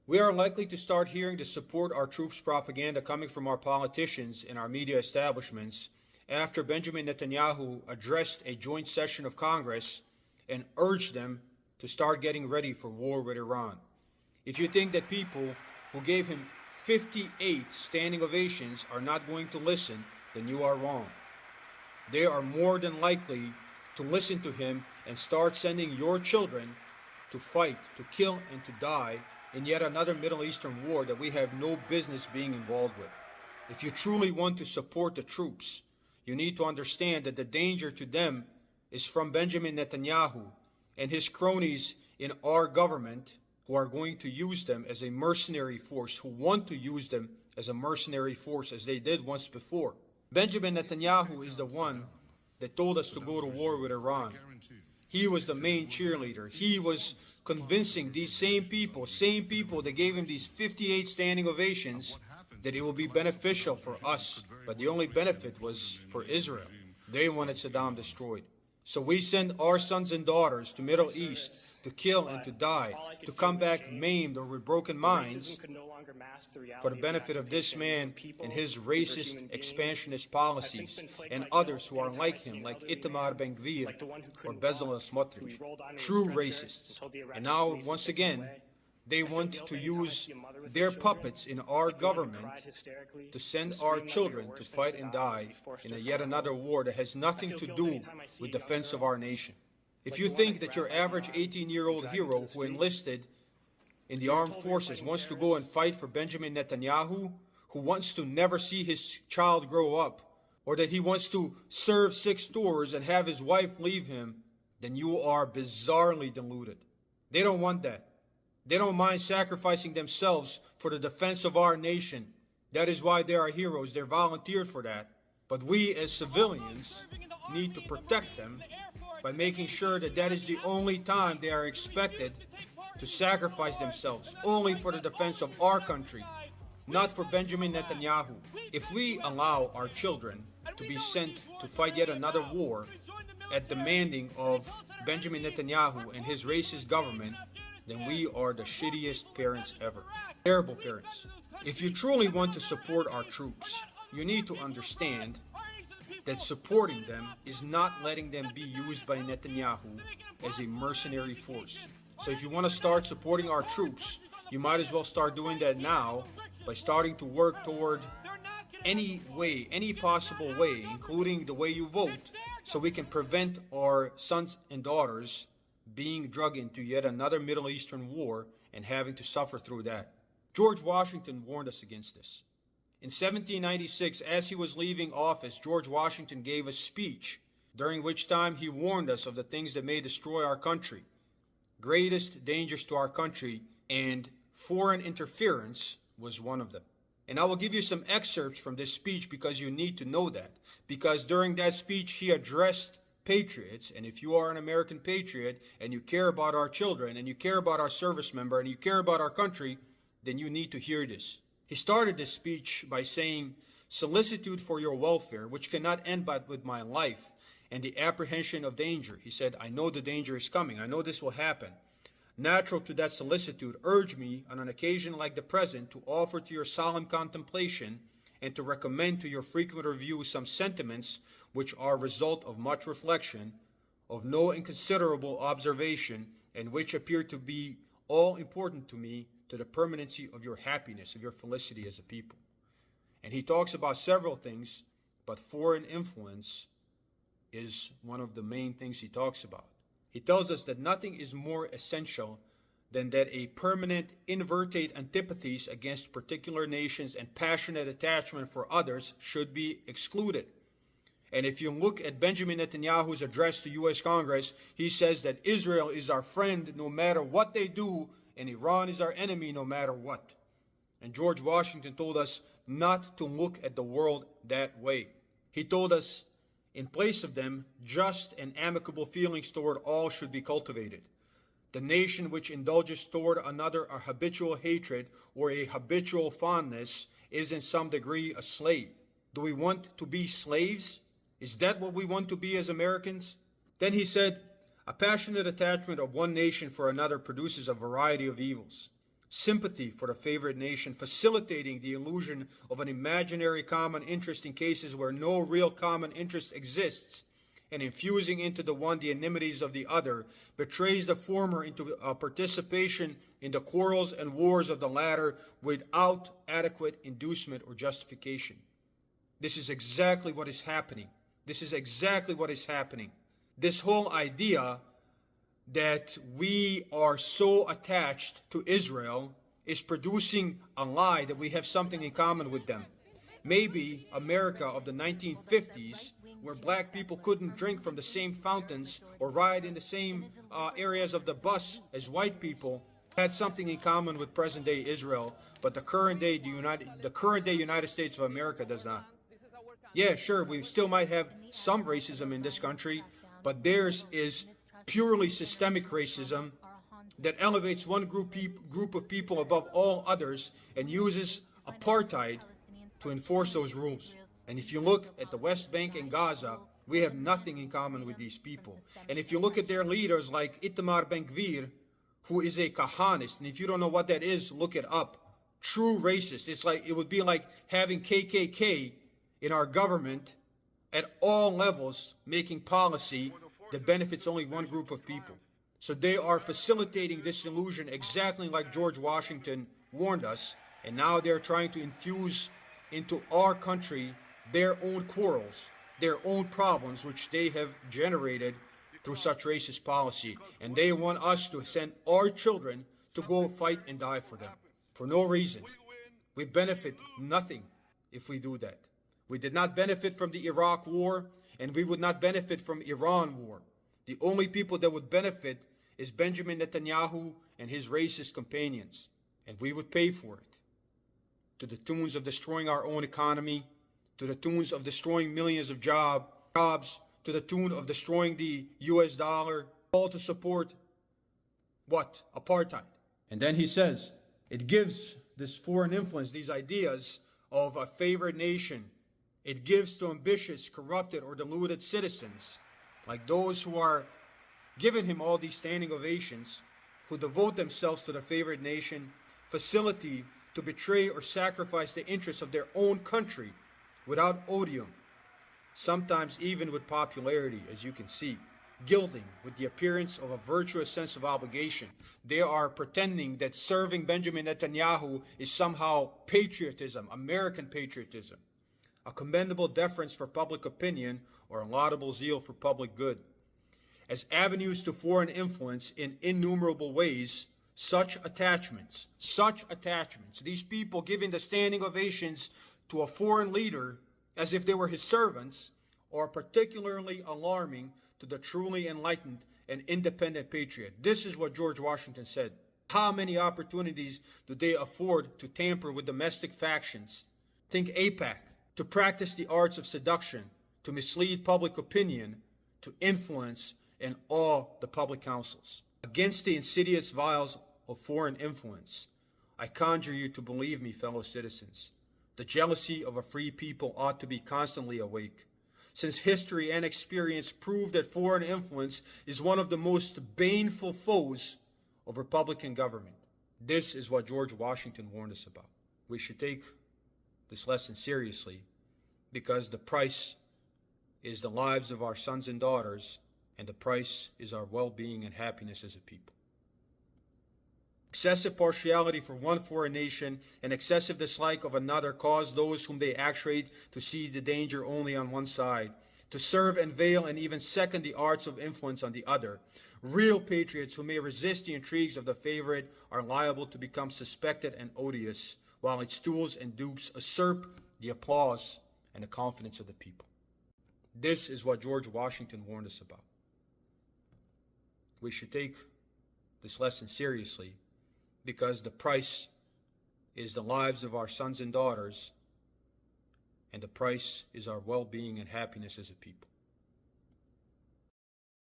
We are likely to start hearing the support our troops propaganda coming from our politicians and our media establishments after Benjamin Netanyahu addressed a joint session of Congress and urged them to start getting ready for war with Iran. If you think that people who gave him 58 standing ovations are not going to listen, then you are wrong. They are more than likely to listen to him and start sending your children to fight, to kill, and to die in yet another Middle Eastern war that we have no business being involved with. If you truly want to support the troops, you need to understand that the danger to them is from Benjamin Netanyahu and his cronies in our government who are going to use them as a mercenary force, who want to use them as a mercenary force as they did once before. Benjamin Netanyahu is the one that told us to go to war with Iran. He was the main cheerleader. He was convincing these same people that gave him these 58 standing ovations, that it will be beneficial for us. But the only benefit was for Israel. They wanted Saddam destroyed. So we send our sons and daughters to Middle East to kill and to die, to come back maimed or with broken minds for the benefit of this man and his racist expansionist policies and others who are like him, like Itamar Ben-Gvir or Bezalel Smotrich, true racists. And now, once again, they want to use their puppets in our government to send our children to fight and die in yet another war that has nothing to do with defense of our nation. If you think that your average 18-year-old hero who enlisted in the armed forces wants to go and fight for Benjamin Netanyahu, who wants to never see his child grow up, or that he wants to serve 6 tours and have his wife leave him, then you are bizarrely deluded. They don't want that. They don't mind sacrificing themselves for the defense of our nation. That is why they are heroes. They're volunteered for that. But we as civilians need to protect them by making sure that that is the only time they are expected to sacrifice themselves, only for the defense of our country, not for Benjamin Netanyahu. If we allow our children to be sent to fight yet another war at demanding of Benjamin Netanyahu and his racist government, then we are the shittiest parents ever. Terrible parents. If you truly want to support our troops, you need to understand that supporting them is not letting them be used by Netanyahu as a mercenary force. So if you want to start supporting our troops, you might as well start doing that now by starting to work toward any way, any possible way, including the way you vote, so we can prevent our sons and daughters being dragged into yet another Middle Eastern war and having to suffer through that. George Washington warned us against this. In 1796, as he was leaving office, George Washington gave a speech, during which time he warned us of the things that may destroy our country, greatest dangers to our country, and foreign interference was one of them. And I will give you some excerpts from this speech because you need to know that. Because during that speech, he addressed patriots, and if you are an American patriot and you care about our children and you care about our service member and you care about our country, then you need to hear this. He started this speech by saying, "Solicitude for your welfare, which cannot end but with my life and the apprehension of danger." He said, "I know the danger is coming. I know this will happen. Natural to that solicitude, urge me on an occasion like the present to offer to your solemn contemplation and to recommend to your frequent review some sentiments which are a result of much reflection, of no inconsiderable observation, and which appear to be all important to me to the permanency of your happiness, of your felicity as a people." And he talks about several things, but foreign influence is one of the main things he talks about. He tells us that nothing is more essential than that a permanent inverted antipathies against particular nations and passionate attachment for others should be excluded. And if you look at Benjamin Netanyahu's address to U.S. Congress, he says that Israel is our friend no matter what they do, and Iran is our enemy no matter what. And George Washington told us not to look at the world that way. He told us, in place of them, just and amicable feelings toward all should be cultivated. The nation which indulges toward another a habitual hatred or a habitual fondness is in some degree a slave. Do we want to be slaves? Is that what we want to be as Americans? Then he said, "A passionate attachment of one nation for another produces a variety of evils. sympathy for the favored nation, facilitating the illusion of an imaginary common interest in cases where no real common interest exists, and infusing into the one the enmities of the other, betrays the former into a participation in the quarrels and wars of the latter without adequate inducement or justification. This is exactly what is happening. This is exactly what is happening. This whole idea that we are so attached to Israel is producing a lie that we have something in common with them. Maybe America of the 1950s, where black people couldn't drink from the same fountains or ride in the same areas of the bus as white people, had something in common with present-day Israel, but the current day United States of America does not. Yeah, sure, we still might have some racism in this country, but theirs is purely systemic racism that elevates one group of people above all others and uses apartheid to enforce those rules. And if you look at the West Bank and Gaza, we have nothing in common with these people. And if you look at their leaders like Itamar Ben-Gvir, who is a Kahanist, and if you don't know what that is, look it up. True racist. It would be like having KKK in our government at all levels making policy that benefits only one group of people. So they are facilitating this illusion exactly like George Washington warned us, and now they're trying to infuse into our country their own quarrels, their own problems, which they have generated through such racist policy. And they want us to send our children to go fight and die for them, for no reason. We benefit nothing if we do that. We did not benefit from the Iraq war, and we would not benefit from Iran war. The only people that would benefit is Benjamin Netanyahu and his racist companions, and we would pay for it, to the tunes of destroying our own economy, to the tunes of destroying millions of jobs, to the tune of destroying the US dollar, all to support what? Apartheid. And then he says, it gives this foreign influence, these ideas of a favored nation, it gives to ambitious, corrupted, or deluded citizens, like those who are giving him all these standing ovations, who devote themselves to the favored nation, facility to betray or sacrifice the interests of their own country without odium, sometimes even with popularity, as you can see, gilding with the appearance of a virtuous sense of obligation. They are pretending that serving Benjamin Netanyahu is somehow patriotism, American patriotism, a commendable deference for public opinion, or a laudable zeal for public good. As avenues to foreign influence in innumerable ways, such attachments, these people giving the standing ovations to a foreign leader as if they were his servants, are particularly alarming to the truly enlightened and independent patriot. This is what George Washington said. How many opportunities do they afford to tamper with domestic factions? Think AIPAC, to practice the arts of seduction, to mislead public opinion, to influence and awe the public councils. Against the insidious vials of foreign influence, I conjure you to believe me, fellow citizens. The jealousy of a free people ought to be constantly awake, since history and experience prove that foreign influence is one of the most baneful foes of Republican government. This is what George Washington warned us about. We should take this lesson seriously, because the price is the lives of our sons and daughters, and the price is our well-being and happiness as a people. Excessive partiality for one foreign nation and excessive dislike of another cause those whom they actuate to see the danger only on one side, to serve and veil and even second the arts of influence on the other. Real patriots who may resist the intrigues of the favorite are liable to become suspected and odious, while its stools and dukes usurp the applause and the confidence of the people. This is what George Washington warned us about. We should take this lesson seriously, because the price is the lives of our sons and daughters, and the price is our well-being and happiness as a people.